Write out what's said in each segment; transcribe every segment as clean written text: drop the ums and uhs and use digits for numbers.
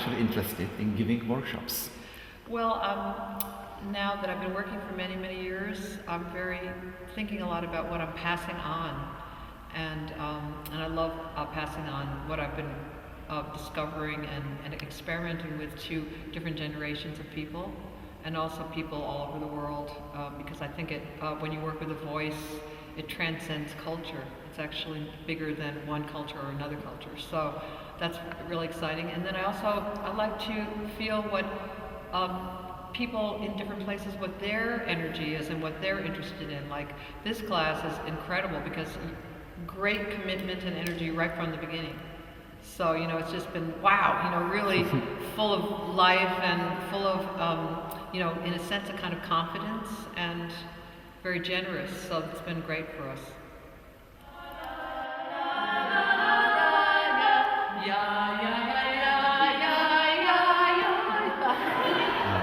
actually interested in giving workshops? Well, now that I've been working for many, many years, I'm thinking a lot about what I'm passing on, and I love passing on what I've been discovering and experimenting with to different generations of people, and also people all over the world, because I think when you work with a voice, it transcends culture. It's actually bigger than one culture or another culture. So that's really exciting. And then I like to feel what people in different places, what their energy is and what they're interested in. Like this class is incredible because great commitment and energy right from the beginning. So, it's just been, wow, really full of life and full of, in a sense, a kind of confidence and very generous. So it's been great for us.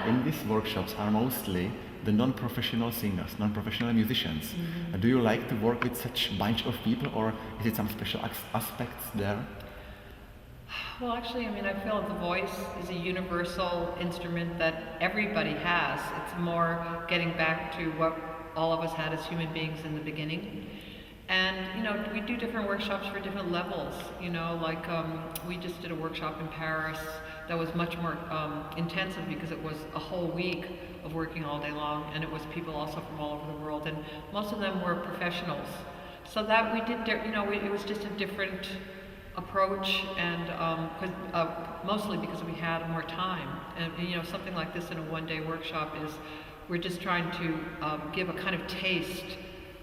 In these workshops are mostly the non-professional singers, non-professional musicians. Mm-hmm. Do you like to work with such bunch of people, or is it some special aspects there? Well, actually, I feel the voice is a universal instrument that everybody has. It's more getting back to what all of us had as human beings in the beginning. And, we do different workshops for different levels. We just did a workshop in Paris that was much more intensive because it was a whole week of working all day long, and it was people also from all over the world, and most of them were professionals. So that we did, it was just a different approach, and mostly because we had more time. And something like this in a one-day workshop we're just trying to give a kind of taste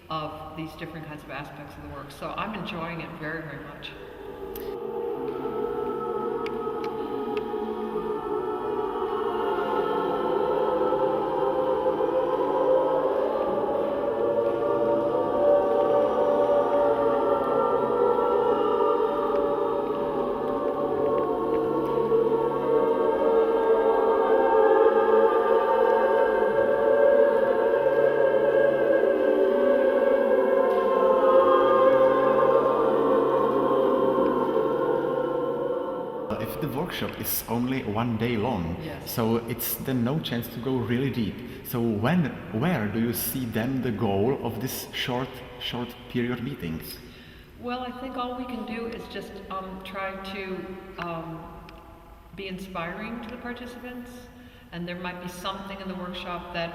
of these different kinds of aspects of the work. So I'm enjoying it very, very much. If the workshop is only 1 day long, yes. So it's then no chance to go really deep. So where do you see then the goal of this short period meetings? Well, I think all we can do is just try to be inspiring to the participants, and there might be something in the workshop that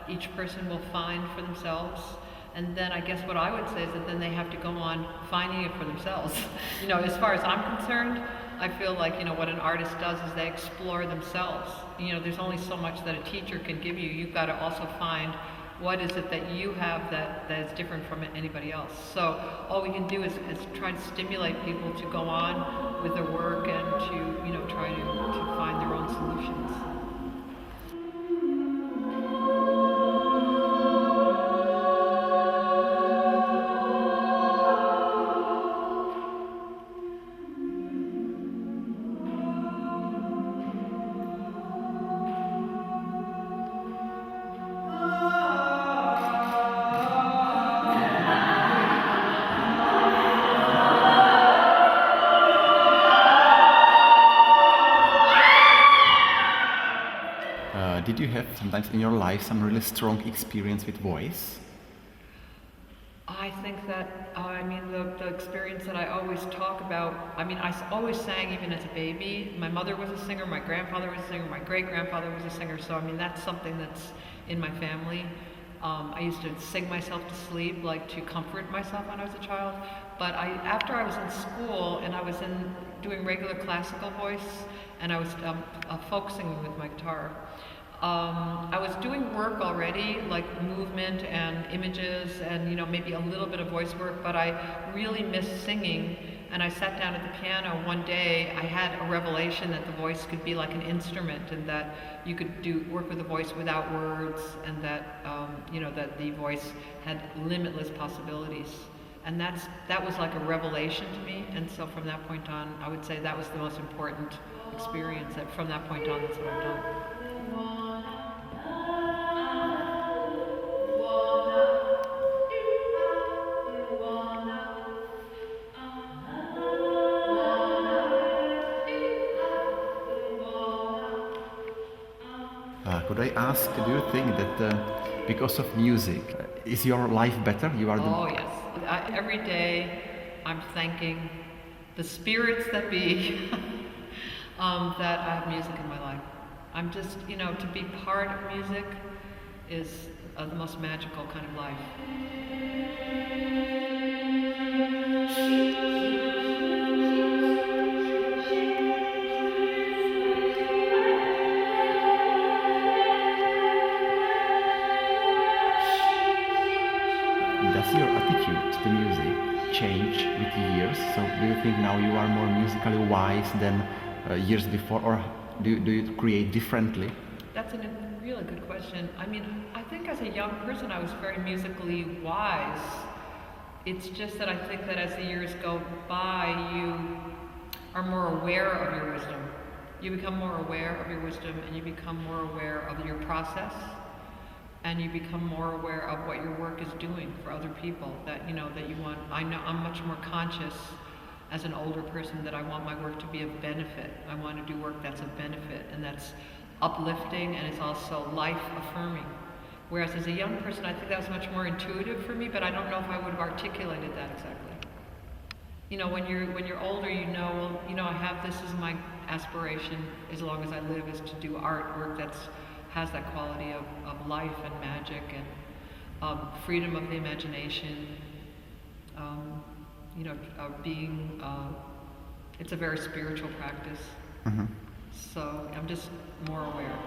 each person will find for themselves. And then I guess what I would say is that then they have to go on finding it for themselves. As far as I'm concerned, I feel like, what an artist does is they explore themselves. There's only so much that a teacher can give you. You've got to also find what is it that you have that is different from anybody else. So all we can do is try to stimulate people to go on with their work and to, try to find their own solutions. Did you have sometimes in your life some really strong experience with voice? I think that, the experience that I always talk about, I always sang even as a baby. My mother was a singer, my grandfather was a singer, my great-grandfather was a singer, so that's something that's in my family. I used to sing myself to sleep, like to comfort myself when I was a child. But after I was in school and I was doing regular classical voice, and I was folk singing with my guitar, I was doing work already, like movement and images and, maybe a little bit of voice work, but I really missed singing. And I sat down at the piano one day. I had a revelation that the voice could be like an instrument, and that you could work with the voice without words, and that, that the voice had limitless possibilities. And that was like a revelation to me. And so from that point on, I would say that was the most important experience. That from that point on, that's what I've done. Could I ask, do you think that because of music, is your life better? You are Oh yes. Every day I'm thanking the spirits that be that I have music in my life. I'm just, to be part of music is the most magical kind of life. Does your attitude to music change with the years? So do you think now you are more musically wise than years before, or do you create differently? That's a really good question. I mean, I think as a young person I was very musically wise. It's just that I think that as the years go by, you are more aware of your wisdom. You become more aware of your wisdom, and you become more aware of your process, and you become more aware of what your work is doing for other people. That you want. I know I'm much more conscious as an older person that I want my work to be of benefit. I want to do work that's of benefit and that's uplifting and is also life affirming. Whereas as a young person, I think that was much more intuitive for me, but I don't know if I would have articulated that exactly. When you're older, I have this as my aspiration as long as I live, is to do artwork that has that quality of life and magic and freedom of the imagination. It's a very spiritual practice. Mm-hmm. So I'm just more aware.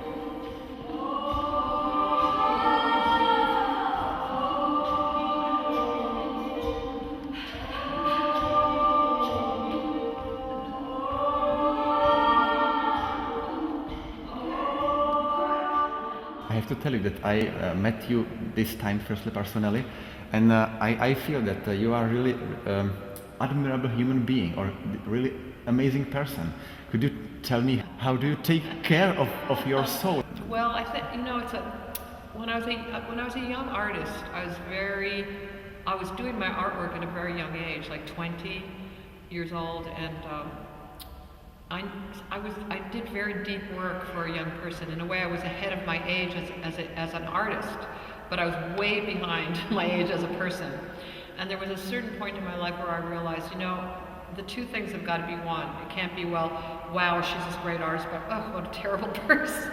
I have to tell you that I met you this time firstly personally, and I feel that you are really admirable human being, or really amazing person. Could you tell me, how do you take care of your soul? Well, I think when I was a young artist, I was doing my artwork at a very young age, like 20 years old, and I did very deep work for a young person. In a way, I was ahead of my age as an artist, but I was way behind my age as a person. And there was a certain point in my life where I realized, the two things have got to be one. It can't be, well, wow, she's this great artist, but oh, what a terrible person.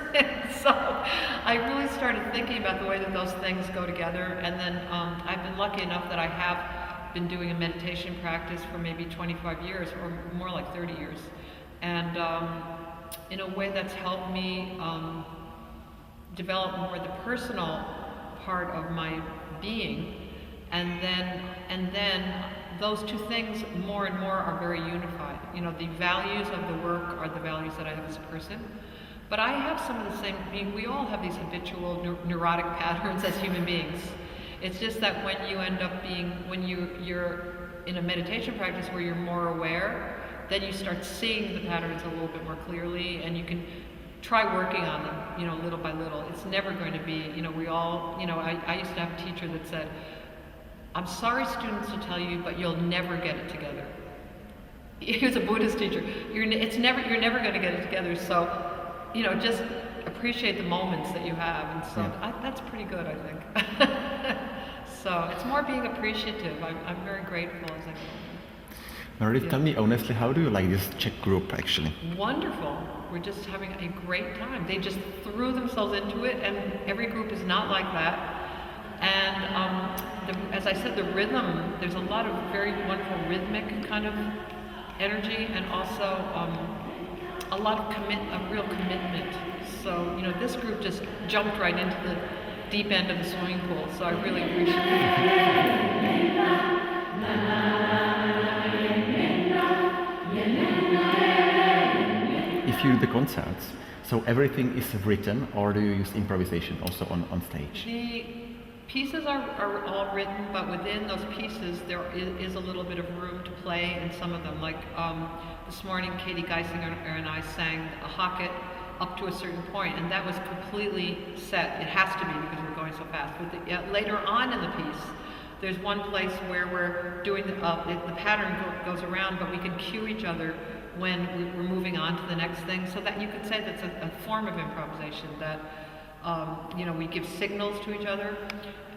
So I really started thinking about the way that those things go together. And then I've been lucky enough that I have been doing a meditation practice for maybe 25 years, or more like 30 years. And in a way that's helped me develop more the personal part of my being. And then those two things more and more are very unified. The values of the work are the values that I have as a person. But I have some of the same, we all have these habitual neurotic patterns as human beings. It's just that when you end up when you're in a meditation practice where you're more aware, then you start seeing the patterns a little bit more clearly, and you can try working on them, little by little. It's never going to be, we all, I used to have a teacher that said, I'm sorry, students, to tell you, but you'll never get it together. He was a Buddhist teacher. You're never going to get it together. So, just appreciate the moments that you have. And so that's pretty good, I think. So it's more being appreciative. I'm very grateful as I go. Meredith, tell me honestly, how do you like this Czech group actually? Wonderful. We're just having a great time. They just threw themselves into it, and every group is not like that. And as I said, the rhythm, there's a lot of very wonderful rhythmic kind of energy, and also a lot of real commitment. So, this group just jumped right into the deep end of the swimming pool, so I really appreciate it. If you do the concerts, so everything is written, or do you use improvisation also on stage? The pieces are all written, but within those pieces there is a little bit of room to play in some of them. Like this morning, Katie Geisinger and I sang a Hocket up to a certain point, and that was completely set. It has to be because we're going so fast. But later on in the piece, there's one place where we're doing the pattern goes around, but we can cue each other when we're moving on to the next thing, so that you could say that's a form of improvisation that We give signals to each other,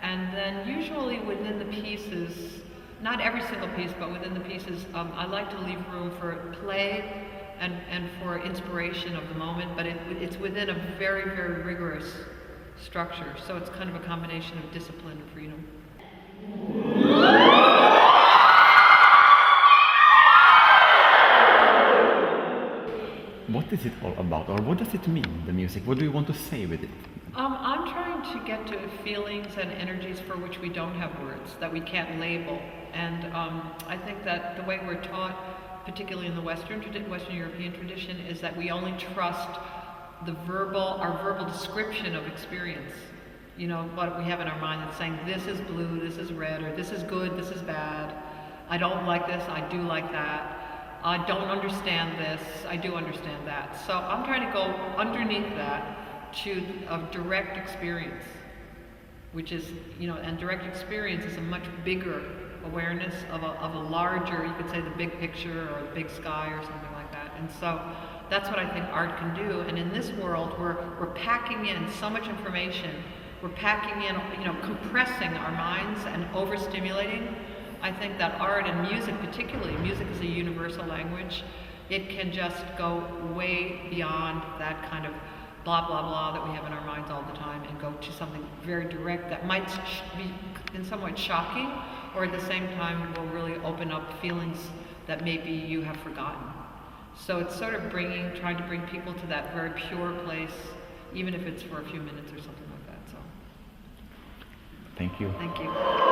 and then usually within the pieces, not every single piece, but within the pieces, I like to leave room for play and for inspiration of the moment, but it's within a very, very rigorous structure. So it's kind of a combination of discipline and freedom. What is it all about, or what does it mean, the music? What do you want to say with it? I'm trying to get to feelings and energies for which we don't have words, that we can't label. And I think that the way we're taught, particularly in the Western European tradition, is that we only trust our verbal description of experience. What we have in our mind that's saying, this is blue, this is red, or this is good, this is bad. I don't like this, I do like that. I don't understand this, I do understand that. So I'm trying to go underneath that to a direct experience, which is, and direct experience is a much bigger awareness of a larger, you could say the big picture or the big sky or something like that. And so that's what I think art can do. And in this world, we're packing in so much information. We're packing in, compressing our minds and overstimulating. I think that art and music particularly, music is a universal language. It can just go way beyond that kind of blah, blah, blah that we have in our minds all the time and go to something very direct that might be in some way shocking, or at the same time will really open up feelings that maybe you have forgotten. So it's sort of trying to bring people to that very pure place, even if it's for a few minutes or something like that. So Thank you. thank you.